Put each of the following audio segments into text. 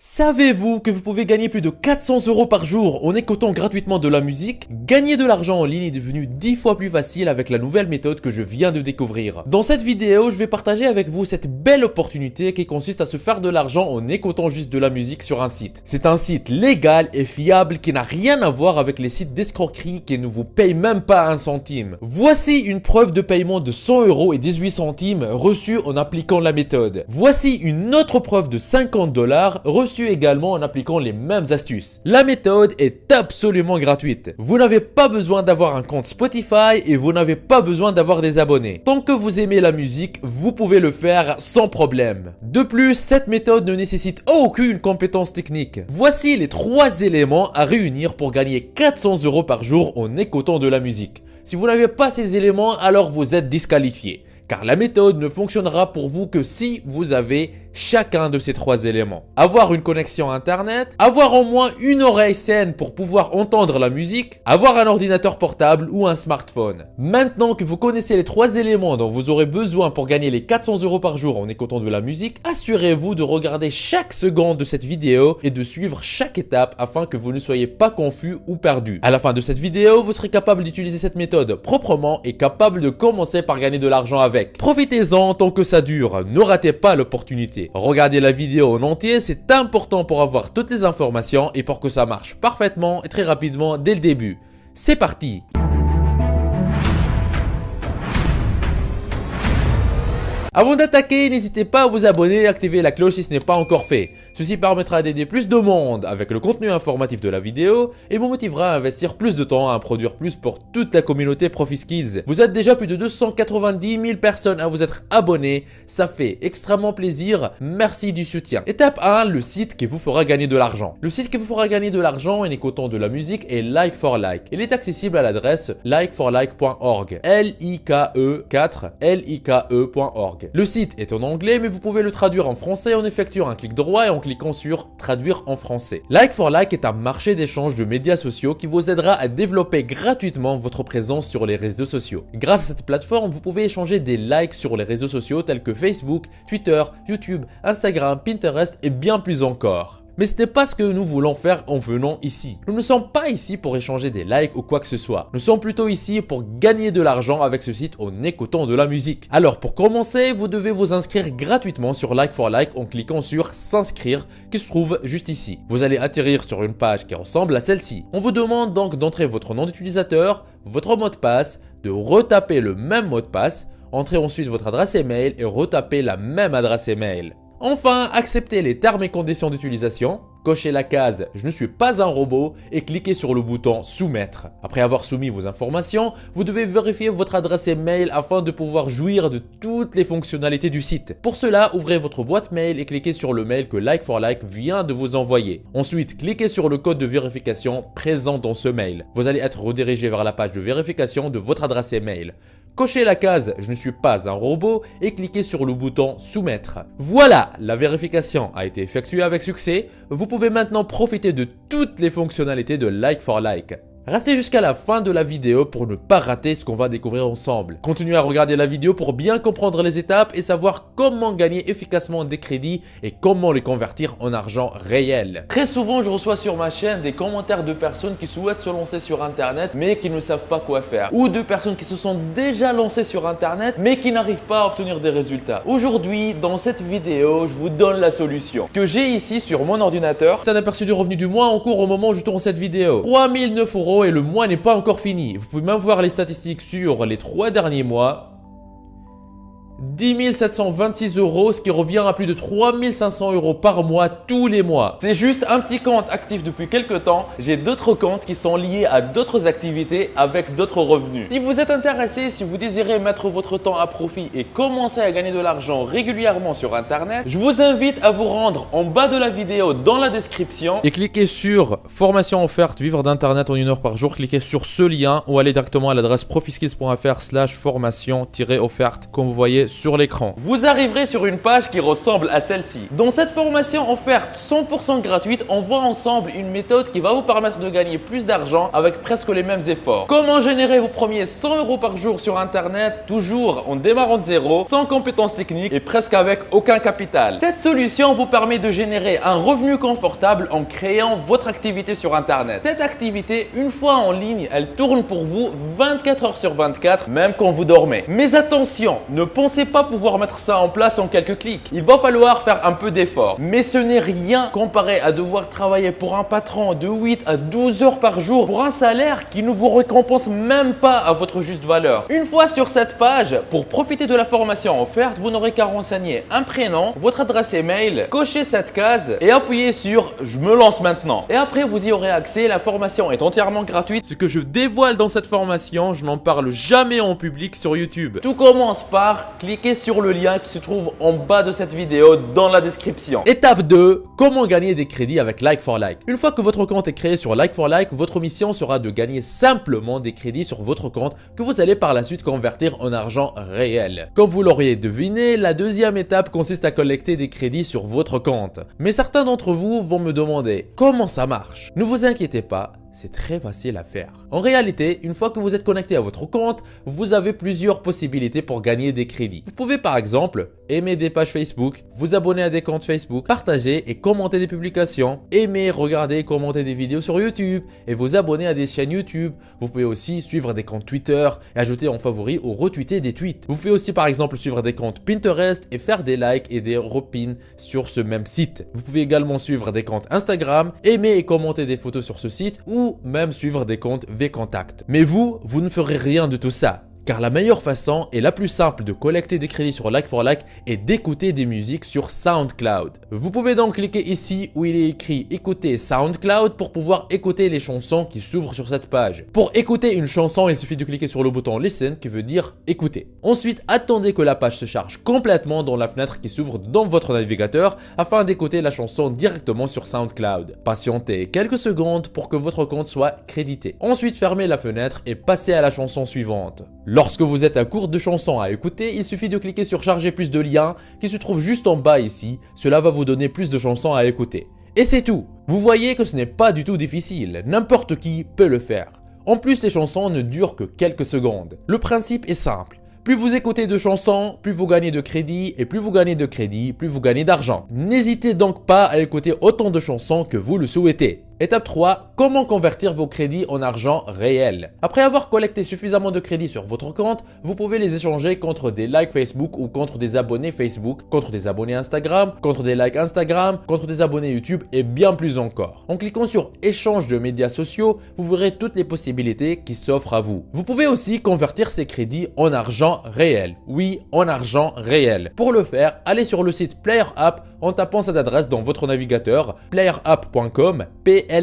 Savez-vous que vous pouvez gagner plus de 400 € par jour en écoutant gratuitement de la musique? Gagner de l'argent en ligne est devenu 10 fois plus facile avec la nouvelle méthode que je viens de découvrir. Dans cette vidéo, je vais partager avec vous cette belle opportunité qui consiste à se faire de l'argent en écoutant juste de la musique sur un site. C'est un site légal et fiable qui n'a rien à voir avec les sites d'escroquerie qui ne vous payent même pas un centime. Voici une preuve de paiement de 100 € et 18 centimes reçue en appliquant la méthode. Voici une autre preuve de 50 $ reçue également en appliquant les mêmes astuces. La méthode est absolument gratuite. Vous n'avez pas besoin d'avoir un compte Spotify et vous n'avez pas besoin d'avoir des abonnés. Tant que vous aimez la musique, vous pouvez le faire sans problème. De plus, cette méthode ne nécessite aucune compétence technique. Voici les 3 éléments à réunir pour gagner 400 € par jour en écoutant de la musique. Si vous n'avez pas ces éléments, alors vous êtes disqualifié. Car la méthode ne fonctionnera pour vous que si vous avez chacun de ces 3 éléments. Avoir une connexion internet, avoir au moins une oreille saine pour pouvoir entendre la musique, avoir un ordinateur portable ou un smartphone. Maintenant que vous connaissez les 3 éléments dont vous aurez besoin pour gagner les 400 € par jour en écoutant de la musique, assurez-vous de regarder chaque seconde de cette vidéo et de suivre chaque étape afin que vous ne soyez pas confus ou perdu. À la fin de cette vidéo, vous serez capable d'utiliser cette méthode proprement et capable de commencer par gagner de l'argent avec. Profitez-en tant que ça dure, ne ratez pas l'opportunité. Regardez la vidéo en entier, c'est important pour avoir toutes les informations et pour que ça marche parfaitement et très rapidement dès le début. C'est parti! Avant d'attaquer, n'hésitez pas à vous abonner et activer la cloche si ce n'est pas encore fait. Ceci permettra d'aider plus de monde avec le contenu informatif de la vidéo et vous motivera à investir plus de temps à en produire plus pour toute la communauté ProfiSkills. Vous êtes déjà plus de 290 000 personnes à vous être abonnés, ça fait extrêmement plaisir, merci du soutien. Étape 1, le site qui vous fera gagner de l'argent. Le site qui vous fera gagner de l'argent en écoutant de la musique est Like4Like. Il est accessible à l'adresse like4like.org, like4like.org. Le site est en anglais, mais vous pouvez le traduire en français en effectuant un clic droit et en cliquant sur Traduire en français. Like4Like est un marché d'échange de médias sociaux qui vous aidera à développer gratuitement votre présence sur les réseaux sociaux. Grâce à cette plateforme, vous pouvez échanger des likes sur les réseaux sociaux tels que Facebook, Twitter, YouTube, Instagram, Pinterest et bien plus encore. Mais ce n'est pas ce que nous voulons faire en venant ici. Nous ne sommes pas ici pour échanger des likes ou quoi que ce soit. Nous sommes plutôt ici pour gagner de l'argent avec ce site en écoutant de la musique. Alors pour commencer, vous devez vous inscrire gratuitement sur Like4Like en cliquant sur S'inscrire qui se trouve juste ici. Vous allez atterrir sur une page qui ressemble à celle-ci. On vous demande donc d'entrer votre nom d'utilisateur, votre mot de passe, de retaper le même mot de passe, entrez ensuite votre adresse email et retaper la même adresse email. Enfin, acceptez les termes et conditions d'utilisation, cochez la case « Je ne suis pas un robot » et cliquez sur le bouton « Soumettre ». Après avoir soumis vos informations, vous devez vérifier votre adresse email afin de pouvoir jouir de toutes les fonctionnalités du site. Pour cela, ouvrez votre boîte mail et cliquez sur le mail que Like4Like vient de vous envoyer. Ensuite, cliquez sur le code de vérification présent dans ce mail. Vous allez être redirigé vers la page de vérification de votre adresse email. Cochez la case « Je ne suis pas un robot » et cliquez sur le bouton « Soumettre ». Voilà, la vérification a été effectuée avec succès. Vous pouvez maintenant profiter de toutes les fonctionnalités de Like4Like. Restez jusqu'à la fin de la vidéo pour ne pas rater ce qu'on va découvrir ensemble. Continuez à regarder la vidéo pour bien comprendre les étapes et savoir comment gagner efficacement des crédits et comment les convertir en argent réel. Très souvent, je reçois sur ma chaîne des commentaires de personnes qui souhaitent se lancer sur Internet mais qui ne savent pas quoi faire. Ou de personnes qui se sont déjà lancées sur Internet mais qui n'arrivent pas à obtenir des résultats. Aujourd'hui, dans cette vidéo, je vous donne la solution. Ce que j'ai ici sur mon ordinateur, c'est un aperçu du revenu du mois en cours au moment où je tourne cette vidéo. 3009 € et le mois n'est pas encore fini. Vous pouvez même voir les statistiques sur les 3 derniers mois. 10 726 €, ce qui revient à plus de 3 500 € par mois tous les mois. C'est juste un petit compte actif depuis quelques temps. J'ai d'autres comptes qui sont liés à d'autres activités avec d'autres revenus. Si vous êtes intéressé, si vous désirez mettre votre temps à profit et commencer à gagner de l'argent régulièrement sur Internet, je vous invite à vous rendre en bas de la vidéo dans la description et cliquez sur formation offerte vivre d'Internet en 1 heure par jour. Cliquez sur ce lien ou allez directement à l'adresse profiskills.fr/formation-offerte comme vous voyez sur l'écran. Vous arriverez sur une page qui ressemble à celle-ci. Dans cette formation offerte 100% gratuite, on voit ensemble une méthode qui va vous permettre de gagner plus d'argent avec presque les mêmes efforts. Comment générer vos premiers 100 € par jour sur Internet, toujours en démarrant de zéro, sans compétences techniques et presque avec aucun capital. Cette solution vous permet de générer un revenu confortable en créant votre activité sur Internet. Cette activité, une fois en ligne, elle tourne pour vous 24 heures sur 24, même quand vous dormez. Mais attention, ne pensez pas pouvoir mettre ça en place en quelques clics. Il va falloir faire un peu d'effort. Mais ce n'est rien comparé à devoir travailler pour un patron de 8 à 12 heures par jour pour un salaire qui ne vous récompense même pas à votre juste valeur. Une fois sur cette page, pour profiter de la formation offerte, vous n'aurez qu'à renseigner un prénom, votre adresse email, cocher cette case et appuyer sur « Je me lance maintenant ». Et après, vous y aurez accès. La formation est entièrement gratuite. Ce que je dévoile dans cette formation, je n'en parle jamais en public sur YouTube. Tout commence par cliquer sur le lien qui se trouve en bas de cette vidéo dans la description. Étape 2, comment gagner des crédits avec Like4Like. Une fois que votre compte est créé sur Like4Like, votre mission sera de gagner simplement des crédits sur votre compte que vous allez par la suite convertir en argent réel. Comme vous l'auriez deviné, la deuxième étape consiste à collecter des crédits sur votre compte. Mais certains d'entre vous vont me demander comment ça marche. Ne vous inquiétez pas. C'est très facile à faire. En réalité, une fois que vous êtes connecté à votre compte, vous avez plusieurs possibilités pour gagner des crédits. Vous pouvez par exemple aimer des pages Facebook, vous abonner à des comptes Facebook, partager et commenter des publications, aimer, regarder et commenter des vidéos sur YouTube et vous abonner à des chaînes YouTube. Vous pouvez aussi suivre des comptes Twitter et ajouter en favori ou retweeter des tweets. Vous pouvez aussi par exemple suivre des comptes Pinterest et faire des likes et des repins sur ce même site. Vous pouvez également suivre des comptes Instagram, aimer et commenter des photos sur ce site ou même suivre des comptes VKontakte. Mais vous ne ferez rien de tout ça. Car la meilleure façon et la plus simple de collecter des crédits sur Like4Like est d'écouter des musiques sur SoundCloud. Vous pouvez donc cliquer ici où il est écrit écouter SoundCloud pour pouvoir écouter les chansons qui s'ouvrent sur cette page. Pour écouter une chanson, il suffit de cliquer sur le bouton Listen qui veut dire écouter. Ensuite, attendez que la page se charge complètement dans la fenêtre qui s'ouvre dans votre navigateur afin d'écouter la chanson directement sur SoundCloud. Patientez quelques secondes pour que votre compte soit crédité. Ensuite, fermez la fenêtre et passez à la chanson suivante. Lorsque vous êtes à court de chansons à écouter, il suffit de cliquer sur charger plus de liens qui se trouve juste en bas ici. Cela va vous donner plus de chansons à écouter. Et c'est tout. Vous voyez que ce n'est pas du tout difficile. N'importe qui peut le faire. En plus, les chansons ne durent que quelques secondes. Le principe est simple. Plus vous écoutez de chansons, plus vous gagnez de crédits et plus vous gagnez de crédits, plus vous gagnez d'argent. N'hésitez donc pas à écouter autant de chansons que vous le souhaitez. Étape 3, comment convertir vos crédits en argent réel. Après avoir collecté suffisamment de crédits sur votre compte, vous pouvez les échanger contre des likes Facebook ou contre des abonnés Facebook, contre des abonnés Instagram, contre des likes Instagram, contre des abonnés YouTube et bien plus encore. En cliquant sur échange de médias sociaux, vous verrez toutes les possibilités qui s'offrent à vous. Vous pouvez aussi convertir ces crédits en argent réel. Oui, en argent réel. Pour le faire, allez sur le site PlayerUp en tapant cette adresse dans votre navigateur playerup.com, PLAYERUP.com.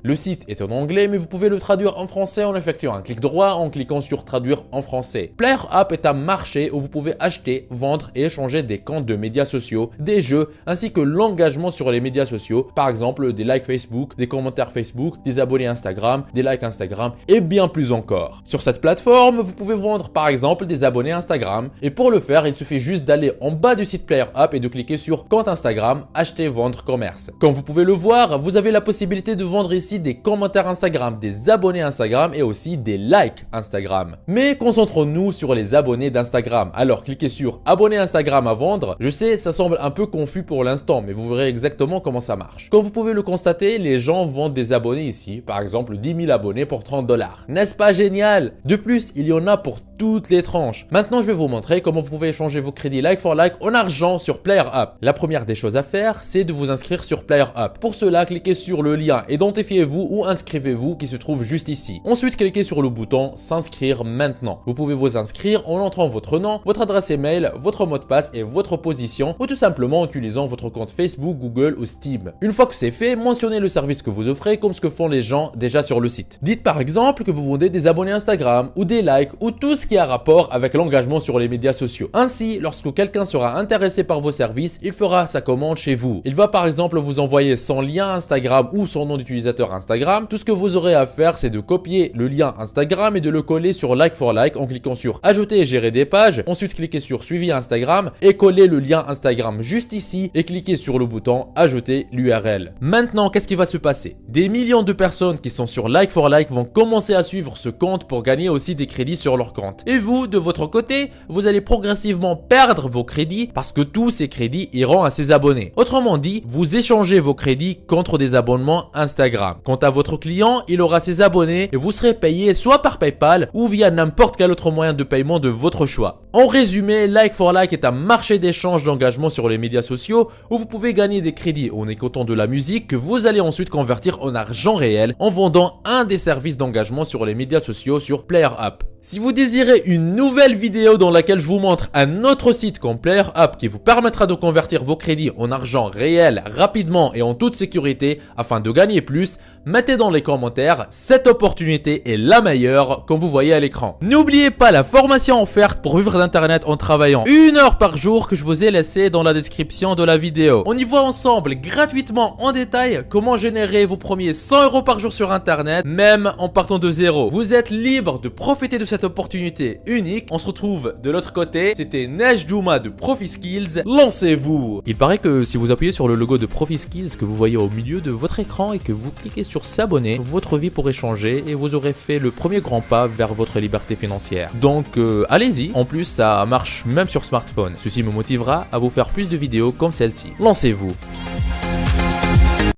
Le site est en anglais, mais vous pouvez le traduire en français en effectuant un clic droit en cliquant sur traduire en français. PlayerUp est un marché où vous pouvez acheter, vendre et échanger des comptes de médias sociaux, des jeux, ainsi que l'engagement sur les médias sociaux, par exemple des likes Facebook, des commentaires Facebook, des abonnés Instagram, des likes Instagram et bien plus encore. Sur cette plateforme, vous pouvez vendre par exemple des abonnés Instagram et pour le faire, il suffit juste d'aller en bas du site PlayerUp et de cliquer sur compte Instagram, acheter, vendre, commerce. Comme vous pouvez le voir, vous avez la possibilité de vendre ici des commentaires Instagram, des abonnés Instagram et aussi des likes Instagram. Mais concentrons-nous sur les abonnés d'Instagram. Alors cliquez sur abonnés Instagram à vendre. Je sais, ça semble un peu confus pour l'instant, mais vous verrez exactement comment ça marche. Comme vous pouvez le constater, les gens vendent des abonnés ici, par exemple 10 000 abonnés pour 30 $. N'est-ce pas génial? De plus, il y en a pour toutes les tranches. Maintenant, je vais vous montrer comment vous pouvez échanger vos crédits Like4Like en argent sur PlayerUp. La première des choses à faire, c'est de vous inscrire sur PlayerUp. Pour cela, cliquez sur le lien identifiez-vous ou inscrivez-vous qui se trouve juste ici. Ensuite, cliquez sur le bouton s'inscrire maintenant. Vous pouvez vous inscrire en entrant votre nom, votre adresse email, votre mot de passe et votre position ou tout simplement en utilisant votre compte Facebook, Google ou Steam. Une fois que c'est fait, mentionnez le service que vous offrez comme ce que font les gens déjà sur le site. Dites par exemple que vous vendez des abonnés Instagram ou des likes ou tout ce qui a rapport avec l'engagement sur les médias sociaux. Ainsi, lorsque quelqu'un sera intéressé par vos services, il fera sa commande chez vous. Il va par exemple vous envoyer son lien Instagram ou son nom d'utilisateur Instagram. Tout ce que vous aurez à faire, c'est de copier le lien Instagram et de le coller sur Like for Like en cliquant sur ajouter et gérer des pages. Ensuite, cliquez sur suivi Instagram et coller le lien Instagram juste ici et cliquez sur le bouton ajouter l'URL. Maintenant, qu'est-ce qui va se passer? Des millions de personnes qui sont sur Like for Like vont commencer à suivre ce compte pour gagner aussi des crédits sur leur compte. Et vous, de votre côté, vous allez progressivement perdre vos crédits parce que tous ces crédits iront à ses abonnés. Autrement dit, vous échangez vos crédits contre des abonnements Instagram. Quant à votre client, il aura ses abonnés et vous serez payé soit par PayPal ou via n'importe quel autre moyen de paiement de votre choix. En résumé, Like for Like est un marché d'échange d'engagement sur les médias sociaux où vous pouvez gagner des crédits en écoutant de la musique que vous allez ensuite convertir en argent réel en vendant un des services d'engagement sur les médias sociaux sur PlayerUp. Si vous désirez une nouvelle vidéo dans laquelle je vous montre un autre site comme PlayerUp qui vous permettra de convertir vos crédits en argent réel rapidement et en toute sécurité afin de gagner plus, mettez dans les commentaires, cette opportunité est la meilleure comme vous voyez à l'écran. N'oubliez pas la formation offerte pour vivre d'internet en travaillant 1 heure par jour que je vous ai laissé dans la description de la vidéo. On y voit ensemble gratuitement en détail comment générer vos premiers 100 € par jour sur internet, même en partant de zéro. Vous êtes libre de profiter de cette opportunité unique. On se retrouve de l'autre côté. C'était Nejdouma de ProfiSkills. Lancez-vous! Il paraît que si vous appuyez sur le logo de ProfiSkills que vous voyez au milieu de votre écran et que vous cliquez sur s'abonner, votre vie pourrait changer et vous aurez fait le premier grand pas vers votre liberté financière. Donc allez-y. En plus, ça marche même sur smartphone. Ceci me motivera à vous faire plus de vidéos comme celle-ci. Lancez-vous!